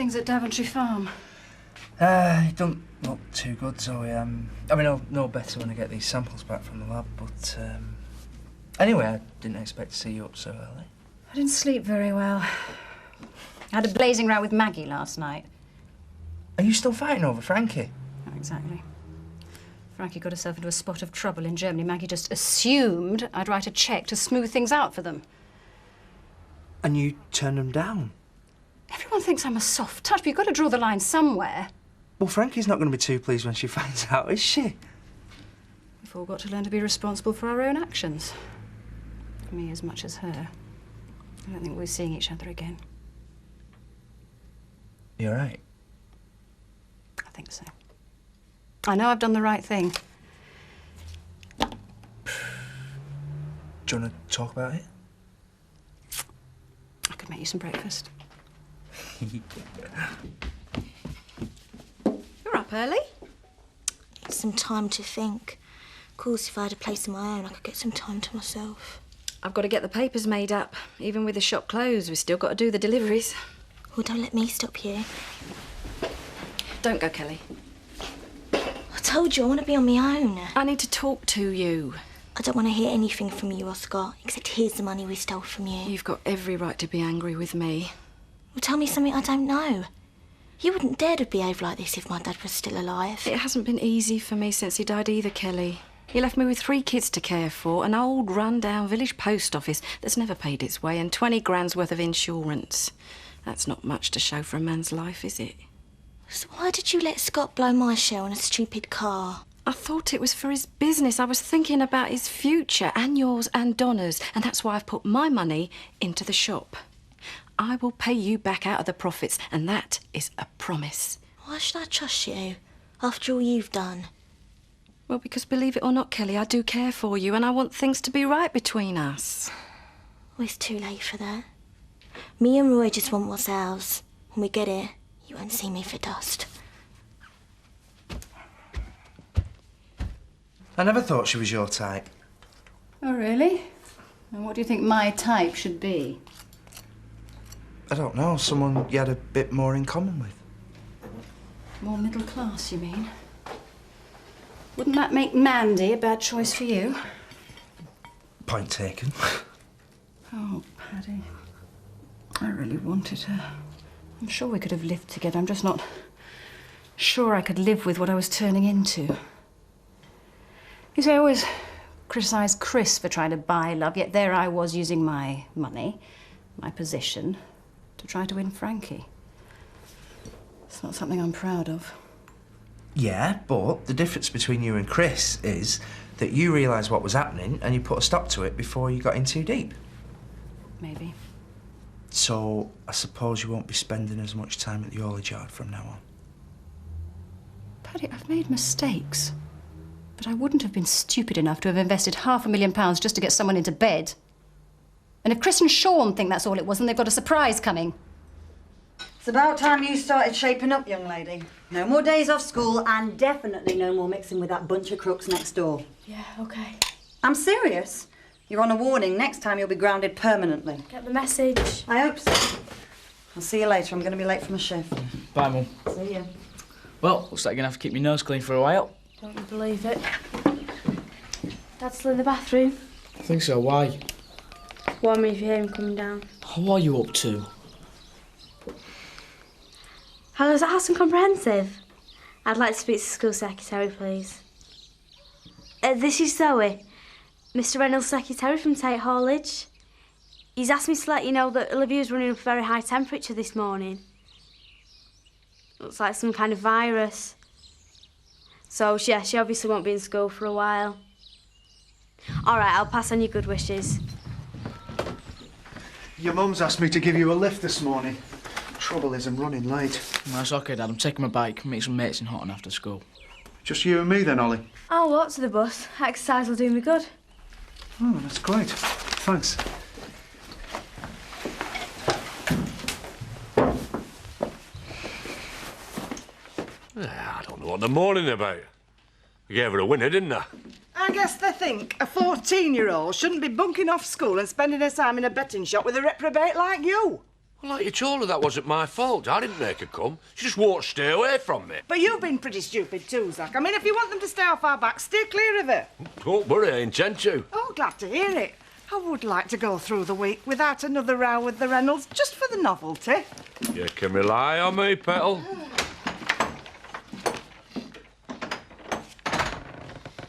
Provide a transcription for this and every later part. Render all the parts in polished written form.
things at Daventry Farm? It don't look too good, Zoe. I mean, I'll know better when I get these samples back from the lab, but, anyway, I didn't expect to see you up so early. I didn't sleep very well. I had a blazing row with Maggie last night. Are you still fighting over Frankie? Not exactly. Frankie got herself into a spot of trouble in Germany. Maggie just assumed I'd write a cheque to smooth things out for them. And you turned them down? Everyone thinks I'm a soft touch, but you've got to draw the line somewhere. Well, Frankie's not going to be too pleased when she finds out, is she? We've all got to learn to be responsible for our own actions. Me as much as her. I don't think we're seeing each other again. You're right. I think so. I know I've done the right thing. Do you want to talk about it? I could make you some breakfast. You're up early? Some time to think. Of course, if I had a place of my own, I could get some time to myself. I've got to get the papers made up. Even with the shop closed, we've still got to do the deliveries. Well, don't let me stop you. Don't go, Kelly. I told you I want to be on my own. I need to talk to you. I don't want to hear anything from you or Scott, except here's the money we stole from you. You've got every right to be angry with me. Well, tell me something I don't know. You wouldn't dare to behave like this if my dad was still alive. It hasn't been easy for me since he died either, Kelly. He left me with 3 kids to care for, an old run-down village post office that's never paid its way, and 20 grand's worth of insurance. That's not much to show for a man's life, is it? So why did you let Scott blow my share on a stupid car? I thought it was for his business. I was thinking about his future, and yours and Donna's, and that's why I've put my money into the shop. I will pay you back out of the profits, and that is a promise. Why should I trust you, after all you've done? Well, because believe it or not, Kelly, I do care for you, and I want things to be right between us. Well, it's too late for that. Me and Roy just want what's ours. When we get it, you won't see me for dust. I never thought she was your type. Oh, really? And what do you think my type should be? I don't know, someone you had a bit more in common with. More middle class, you mean? Wouldn't that make Mandy a bad choice for you? Point taken. Oh, Paddy. I really wanted her. I'm sure we could have lived together. I'm just not sure I could live with what I was turning into. You see, I always criticised Chris for trying to buy love, yet there I was using my money, my position, to try to win Frankie. It's not something I'm proud of. Yeah, but the difference between you and Chris is that you realised what was happening and you put a stop to it before you got in too deep. Maybe. So, I suppose you won't be spending as much time at the haulage yard from now on. Paddy, I've made mistakes. But I wouldn't have been stupid enough to have invested £500,000 just to get someone into bed. And if Chris and Sean think that's all it was, then they've got a surprise coming. It's about time you started shaping up, young lady. No more days off school and definitely no more mixing with that bunch of crooks next door. Yeah, OK. I'm serious. You're on a warning. Next time you'll be grounded permanently. Get the message. I hope so. I'll see you later. I'm going to be late for my shift. Bye, Mum. See you. Well, looks like you're going to have to keep your nose clean for a while. Don't you believe it? Dad's still in the bathroom. I think so. Why? Warn me if you hear him coming down. What are you up to? Hello, is that Houston Comprehensive? I'd like to speak to the school secretary, please. This is Zoe, Mr. Reynolds' secretary from Tate Haulage. He's asked me to let you know that Olivia's running up a very high temperature this morning. Looks like some kind of virus. So, yeah, she obviously won't be in school for a while. All right, I'll pass on your good wishes. Your mum's asked me to give you a lift this morning. Trouble is, I'm running late. That's OK, Dad. I'm taking my bike, meet some mates in Houghton after school. Just you and me then, Ollie? I'll walk to the bus. Exercise will do me good. Oh, that's great. Thanks. I don't know what they're mourning about. I gave her a winner, didn't I? I guess they think a 14-year-old shouldn't be bunking off school and spending her time in a betting shop with a reprobate like you. Well, like you told her that wasn't my fault. I didn't make her come. She just won't stay away from me. But you've been pretty stupid too, Zach. I mean, if you want them to stay off our back, steer clear of it. Don't worry, I intend to. Oh, glad to hear it. I would like to go through the week without another row with the Reynolds, just for the novelty. You can rely on me, Petal.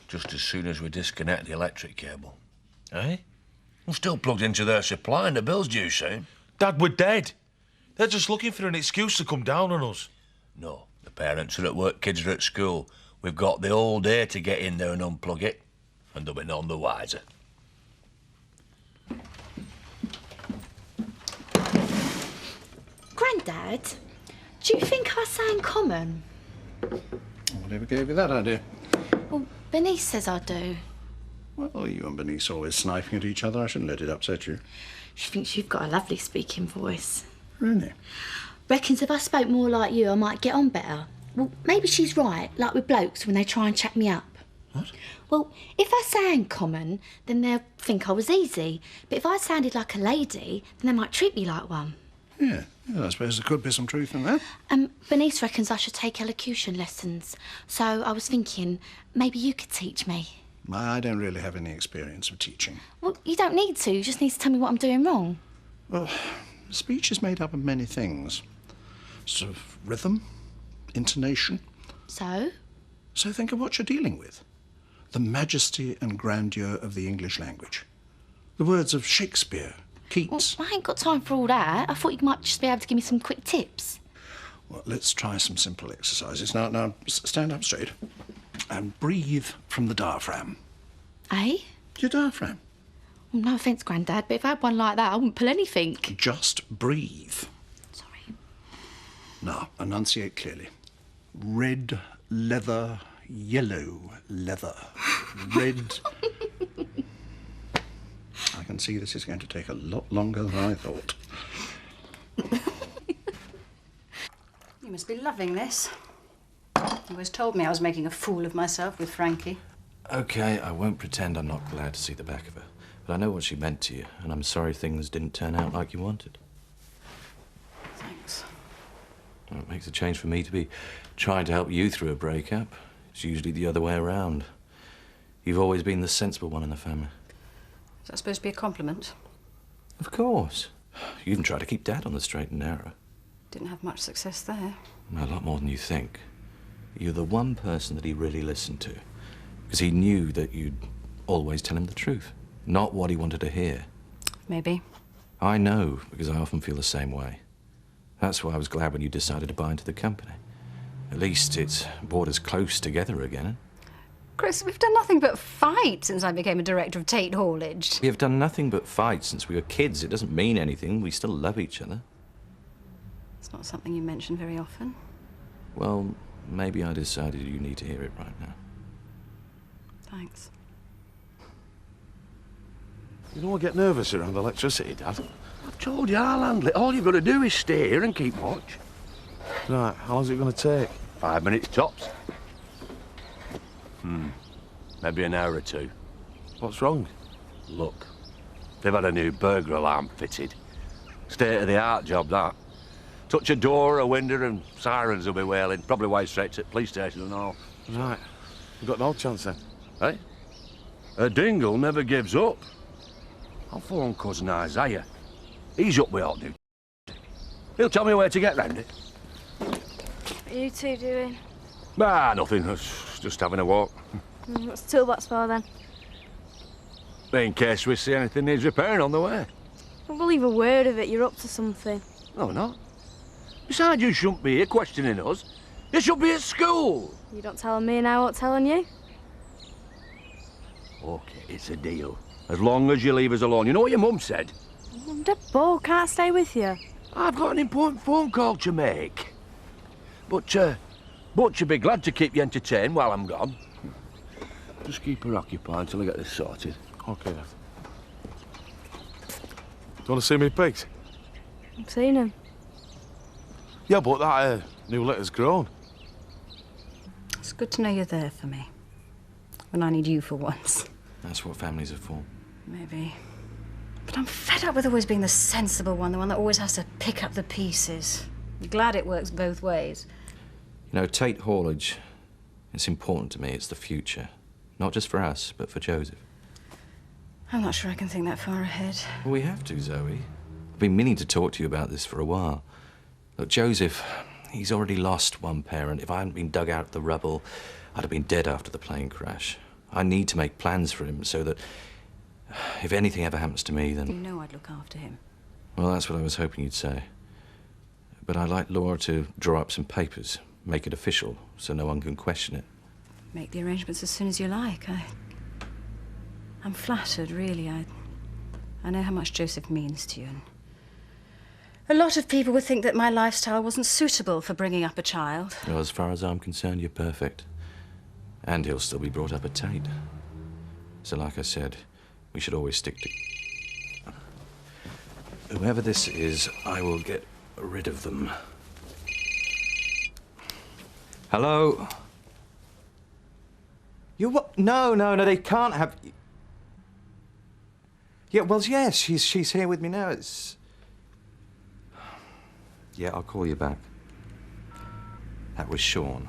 Just as soon as we disconnect the electric cable. Eh? I'm still plugged into their supply and the bill's due soon. Dad, we're dead. They're just looking for an excuse to come down on us. No, the parents are at work, kids are at school. We've got the whole day to get in there and unplug it, and they'll be none the wiser. Grandad, do you think I sound common? Whatever gave you that idea? Well, Bernice says I do. Well, you and Bernice always sniping at each other. I shouldn't let it upset you. She thinks you've got a lovely speaking voice. Really? Reckons if I spoke more like you, I might get on better. Well, maybe she's right, like with blokes when they try and chat me up. What? Well, if I sound common, then they'll think I was easy. But if I sounded like a lady, then they might treat me like one. Yeah, I suppose there could be some truth in that. Bernice reckons I should take elocution lessons. So I was thinking, maybe you could teach me. I don't really have any experience of teaching. Well, you don't need to. You just need to tell me what I'm doing wrong. Well, speech is made up of many things. Sort of rhythm, intonation. So? So think of what you're dealing with. The majesty and grandeur of the English language. The words of Shakespeare, Keats. Well, I ain't got time for all that. I thought you might just be able to give me some quick tips. Well, let's try some simple exercises. Now, stand up straight and breathe from the diaphragm. Eh? Your diaphragm. Well, no offence, Grandad, but if I had one like that, I wouldn't pull anything. Just breathe. Sorry. Now, enunciate clearly. Red leather, yellow leather. Red... I can see this is going to take a lot longer than I thought. You must be loving this. You always told me I was making a fool of myself with Frankie. OK, I won't pretend I'm not glad to see the back of her. But I know what she meant to you, and I'm sorry things didn't turn out like you wanted. Thanks. Well, it makes a change for me to be trying to help you through a breakup. It's usually the other way around. You've always been the sensible one in the family. Is that supposed to be a compliment? Of course. You even tried to keep Dad on the straight and narrow. Didn't have much success there. A lot more than you think. You're the one person that he really listened to. Because he knew that you'd always tell him the truth. Not what he wanted to hear. Maybe. I know, because I often feel the same way. That's why I was glad when you decided to buy into the company. At least it's brought us close together again. Chris, we've done nothing but fight since I became a director of Tate Haulage. We have done nothing but fight since we were kids. It doesn't mean anything. We still love each other. It's not something you mention very often. Well, maybe I decided you need to hear it right now. Thanks. You don't get nervous around electricity, Dad. I've told you I'll handle it. All you've got to do is stay here and keep watch. Right, how long's it going to take? 5 minutes tops. Maybe an hour or two. What's wrong? Look, they've had a new burglar alarm fitted. State-of-the-art job, that. Touch a door, a window, and sirens will be wailing. Probably way straight to the police station and all. Right. We've got no chance then. Eh? A dingle never gives up. I'll phone cousin Isaiah. He's up with all new. He'll tell me where to get round it. What are you two doing? Nothing. Just having a walk. What's the toolbox for, then? In case we see anything needs repairing on the way. I don't believe a word of it. You're up to something. No, not. Besides, you shouldn't be here questioning us. You should be at school. You don't telling me and I won't telling you? OK, it's a deal. As long as you leave us alone. You know what your mum said? I'm dead bored. Can't stay with you. I've got an important phone call to make. But you'll be glad to keep you entertained while I'm gone. Just keep her occupied until I get this sorted. OK, Dad. Do you want to see me pigs? I've seen him. Yeah, but that new litter's grown. It's good to know you're there for me. When I need you for once. That's what families are for. Maybe. But God, I'm fed up with always being the sensible one, the one that always has to pick up the pieces. I'm glad it works both ways. You know, Tate Haulage, it's important to me. It's the future. Not just for us, but for Joseph. I'm not sure I can think that far ahead. Well, we have to, Zoe. I've been meaning to talk to you about this for a while. Look, Joseph, he's already lost one parent. If I hadn't been dug out of the rubble, I'd have been dead after the plane crash. I need to make plans for him so that if anything ever happens to me, then... You know I'd look after him. Well, that's what I was hoping you'd say. But I'd like Laura to draw up some papers, make it official, so no one can question it. Make the arrangements as soon as you like. I'm flattered, really. I know how much Joseph means to you. And a lot of people would think that my lifestyle wasn't suitable for bringing up a child. Well, as far as I'm concerned, you're perfect. And he'll still be brought up at Tate. So, like I said, we should always stick to... Whoever this is, I will get rid of them. Hello? You what? No, they can't have... Yeah, well, yes, she's here with me now. It's... Yeah, I'll call you back. That was Sean.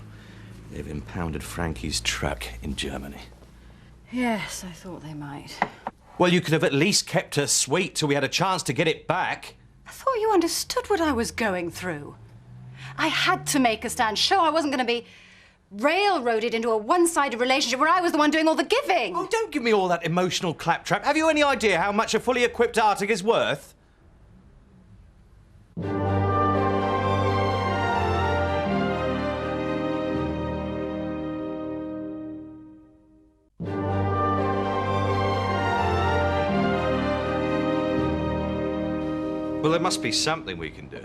They've impounded Frankie's truck in Germany. Yes, I thought they might. Well, you could have at least kept her sweet till we had a chance to get it back. I thought you understood what I was going through. I had to make a stand, show I wasn't going to be railroaded into a one-sided relationship where I was the one doing all the giving. Oh, don't give me all that emotional claptrap. Have you any idea how much a fully equipped Arctic is worth? Well, there must be something we can do.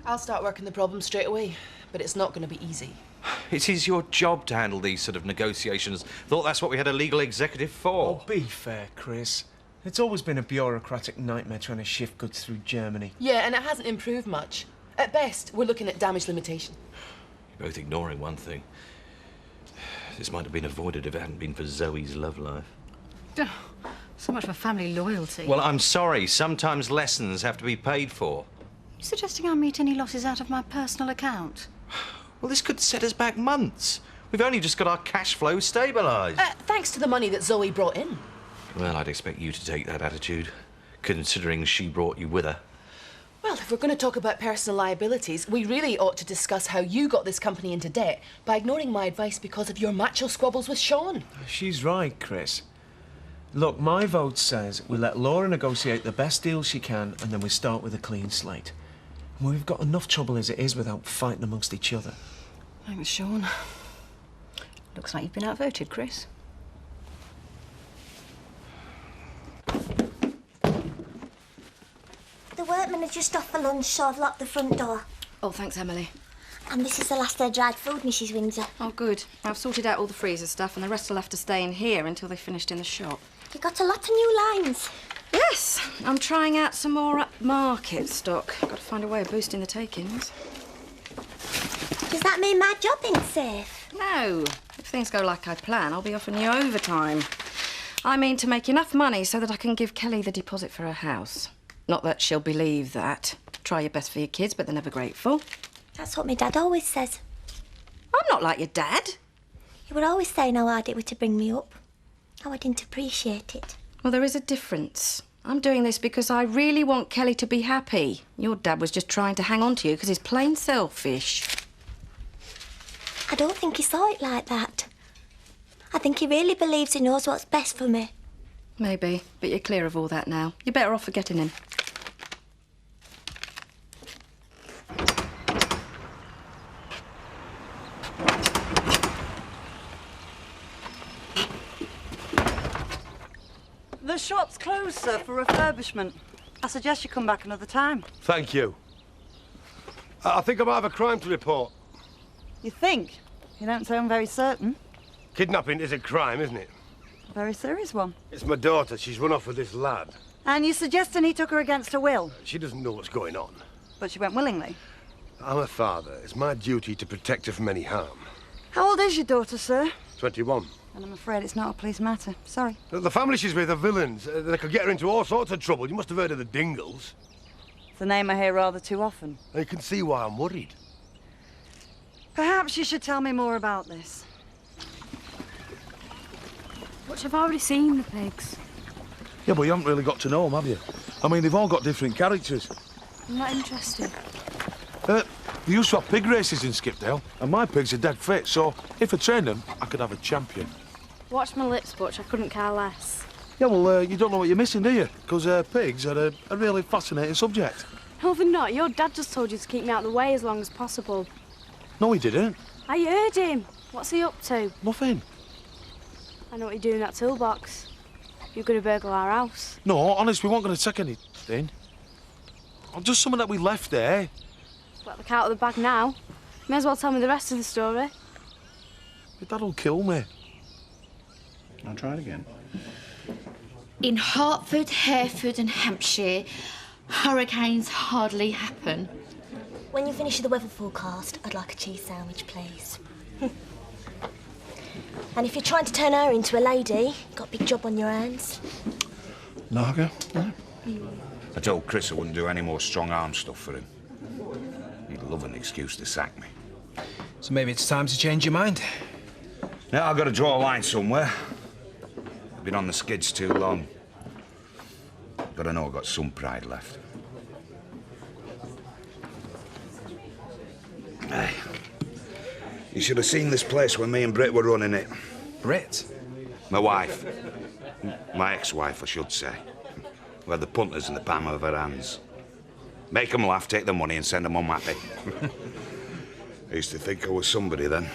I'll start working the problem straight away, but it's not going to be easy. It is your job to handle these sort of negotiations. Thought that's what we had a legal executive for. Oh, be fair, Chris. It's always been a bureaucratic nightmare trying to shift goods through Germany. Yeah, and it hasn't improved much. At best, we're looking at damage limitation. You're both ignoring one thing. This might have been avoided if it hadn't been for Zoe's love life. So much for family loyalty. Well, I'm sorry. Sometimes lessons have to be paid for. You suggesting I meet any losses out of my personal account? Well, this could set us back months. We've only just got our cash flow stabilised. Thanks to the money that Zoe brought in. Well, I'd expect you to take that attitude, considering she brought you with her. Well, if we're going to talk about personal liabilities, we really ought to discuss how you got this company into debt by ignoring my advice because of your macho squabbles with Sean. She's right, Chris. Look, my vote says we let Laura negotiate the best deal she can and then we start with a clean slate. We've got enough trouble as it is without fighting amongst each other. Thanks, Sean. Looks like you've been outvoted, Chris. The workmen are just off for lunch, so I've locked the front door. Oh, thanks, Emily. And this is the last of their dried food, Mrs. Windsor. Oh, good. I've sorted out all the freezer stuff, and the rest will have to stay in here until they're finished in the shop. You got a lot of new lines. Yes, I'm trying out some more upmarket stock. Got to find a way of boosting the takings. Does that mean my job ain't safe? No. If things go like I plan, I'll be offering you overtime. I mean to make enough money so that I can give Kelly the deposit for her house. Not that she'll believe that. Try your best for your kids, but they're never grateful. That's what my dad always says. I'm not like your dad. He would always say how hard it was to bring me up. How I didn't appreciate it. Well, there is a difference. I'm doing this because I really want Kelly to be happy. Your dad was just trying to hang on to you because he's plain selfish. I don't think he saw it like that. I think he really believes he knows what's best for me. Maybe, but you're clear of all that now. You're better off forgetting him. The shop's closed, sir, for refurbishment. I suggest you come back another time. Thank you. I think I might have a crime to report. You think? You don't sound very certain. Kidnapping is a crime, isn't it? A very serious one. It's my daughter. She's run off with this lad. And you're suggesting he took her against her will? She doesn't know what's going on. But she went willingly. I'm a father. It's my duty to protect her from any harm. How old is your daughter, sir? 21. And I'm afraid it's not a police matter. Sorry. The family she's with are villains. They could get her into all sorts of trouble. You must have heard of the Dingles. It's a name I hear rather too often. And you can see why I'm worried. Perhaps you should tell me more about this. Which I've already seen the pigs. Yeah, but you haven't really got to know them, have you? I mean, they've all got different characters. I'm not interested. They used to have pig races in Skipdale, and my pigs are dead fit, so if I trained them, I could have a champion. Watch my lips, Butch. I couldn't care less. Yeah, well, you don't know what you're missing, do you? Because pigs are a really fascinating subject. No, they're not. Your dad just told you to keep me out of the way as long as possible. No, he didn't. I heard him. What's he up to? Nothing. I know what you do in that toolbox. You're going to burgle our house. No, honest, we weren't going to take anything. Just something that we left there. Let the cat out of the bag now. May as well tell me the rest of the story. Your dad'll kill me. I'll try it again. In Hertford, Hereford and Hampshire, hurricanes hardly happen. When you finish the weather forecast, I'd like a cheese sandwich, please. And if you're trying to turn her into a lady, got a big job on your hands. Lager? No? I told Chris I wouldn't do any more strong-arm stuff for him. He'd love an excuse to sack me. So maybe it's time to change your mind? Now I've got to draw a line somewhere. I've been on the skids too long. But I know I've got some pride left. Hey, you should have seen this place when me and Britt were running it. Britt? My wife. My ex-wife, I should say. We had the punters in the palm of our hands. Make them laugh, take the money and send them home happy. I used to think I was somebody then.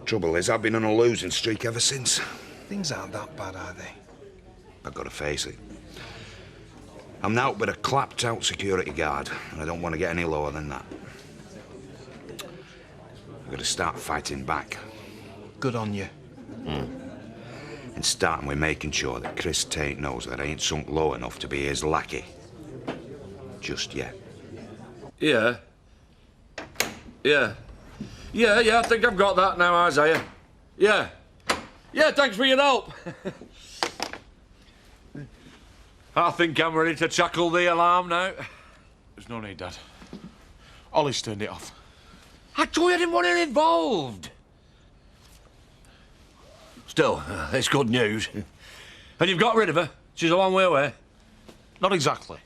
Trouble is, I've been on a losing streak ever since. Things aren't that bad, are they? I've got to face it. I'm now but a clapped-out security guard, and I don't want to get any lower than that. I've got to start fighting back. Good on you. And starting with making sure that Chris Tate knows that I ain't sunk low enough to be his lackey. Just yet. Yeah. Yeah, I think I've got that now, Isaiah. Yeah, thanks for your help. I think I'm ready to tackle the alarm now. There's no need, Dad. Ollie's turned it off. I told you I didn't want it involved. Still, it's good news. And you've got rid of her. She's a long way away. Not exactly.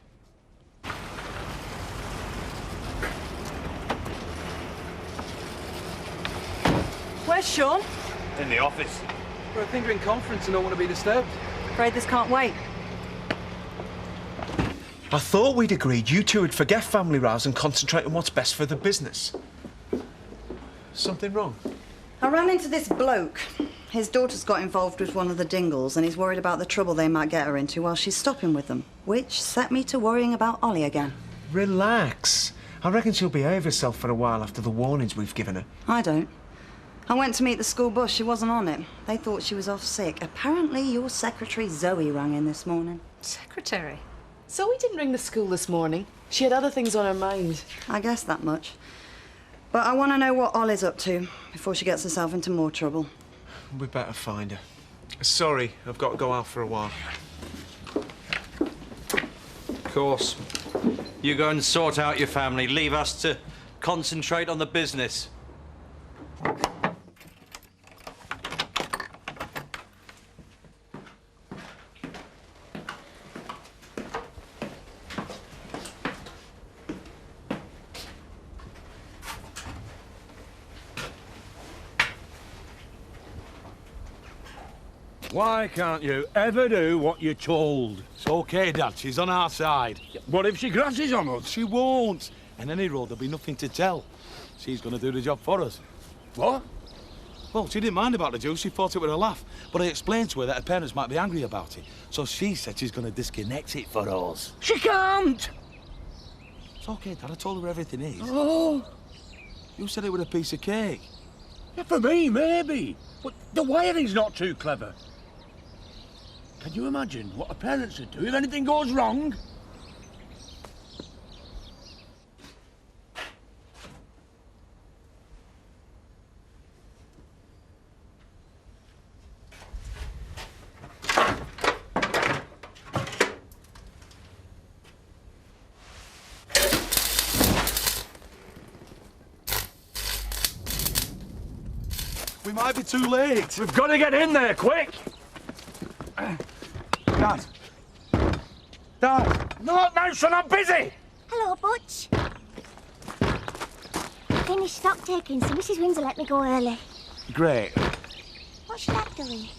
Where's Sean? In the office. We're a finger in conference and don't want to be disturbed. Afraid this can't wait. I thought we'd agreed you two would forget family rows and concentrate on what's best for the business. Something wrong? I ran into this bloke. His daughter's got involved with one of the Dingles and he's worried about the trouble they might get her into while she's stopping with them, which set me to worrying about Ollie again. Relax. I reckon she'll behave herself for a while after the warnings we've given her. I don't. I went to meet the school bus. She wasn't on it. They thought she was off sick. Apparently your secretary Zoe rang in this morning. Secretary? Zoe didn't ring the school this morning. She had other things on her mind. I guess that much. But I want to know what Ollie's up to before she gets herself into more trouble. We better find her. Sorry, I've got to go out for a while. Of course. You go and sort out your family. Leave us to concentrate on the business. Why can't you ever do what you're told? It's okay, Dad. She's on our side. What if she grasses on us? She won't. In any road, there'll be nothing to tell. She's going to do the job for us. What? Well, she didn't mind about the juice. She thought it was a laugh. But I explained to her that her parents might be angry about it. So she said she's going to disconnect it for us. She can't! It's okay, Dad. I told her everything is. Oh! You said it was a piece of cake. Yeah, for me, maybe. But the wiring's not too clever. Can you imagine what her parents would do if anything goes wrong? We might be too late. We've got to get in there, quick! Dad. Dad! No, no, son, I'm busy! Hello, Butch. Finished stock taking, so Mrs. Windsor let me go early. Great. What's your dad doing?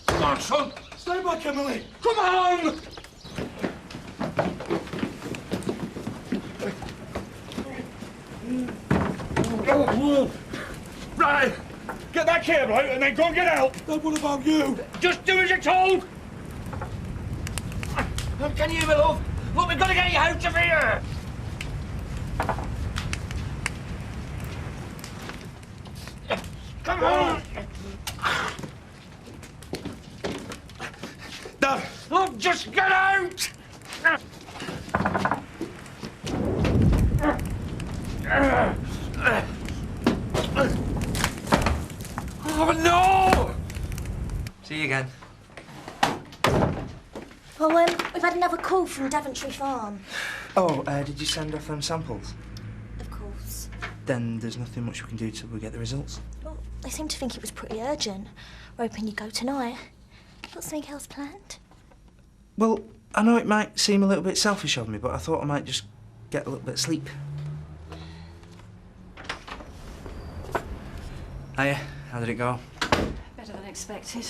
Come on, son! Stay back, Emily! Come on! Right! Get that cable out and then go and get out! Dad, what about you? Just do as you're told! Can you, my love? Look, we've got to get you out of here! Come on! Dad! Look, just get out! Oh, no! See you again. Well, we've had another call from Daventry Farm. Oh, did you send off them samples? Of course. Then there's nothing much we can do till we get the results. Well, they seem to think it was pretty urgent. We're hoping you'd go tonight. Got something else planned? Well, I know it might seem a little bit selfish of me, but I thought I might just get a little bit of sleep. Hiya, how did it go? Better than expected.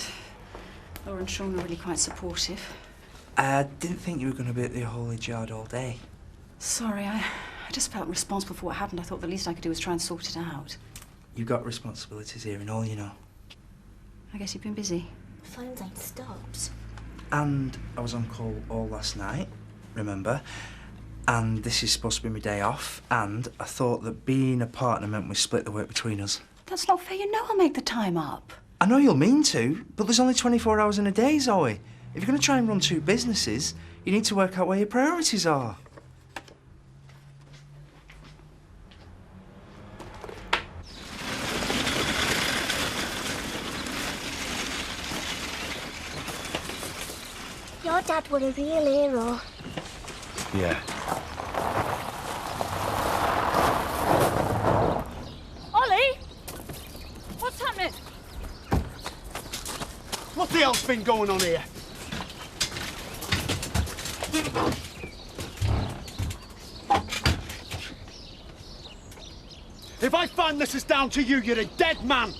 Laura and Sean were really quite supportive. I didn't think you were going to be at the haulage yard all day. Sorry, I just felt responsible for what happened. I thought the least I could do was try and sort it out. You've got responsibilities here and all, you know. I guess you've been busy. Phones ain't stopped. And I was on call all last night, remember? And this is supposed to be my day off, and I thought that being a partner meant we split the work between us. That's not fair. You know I'll make the time up. I know you'll mean to, but there's only 24 hours in a day, Zoe. If you're going to try and run two businesses, you need to work out where your priorities are. Your dad was a real hero. Yeah. Ollie! What's happening? What the hell's been going on here? If I find this is down to you, you're a dead man.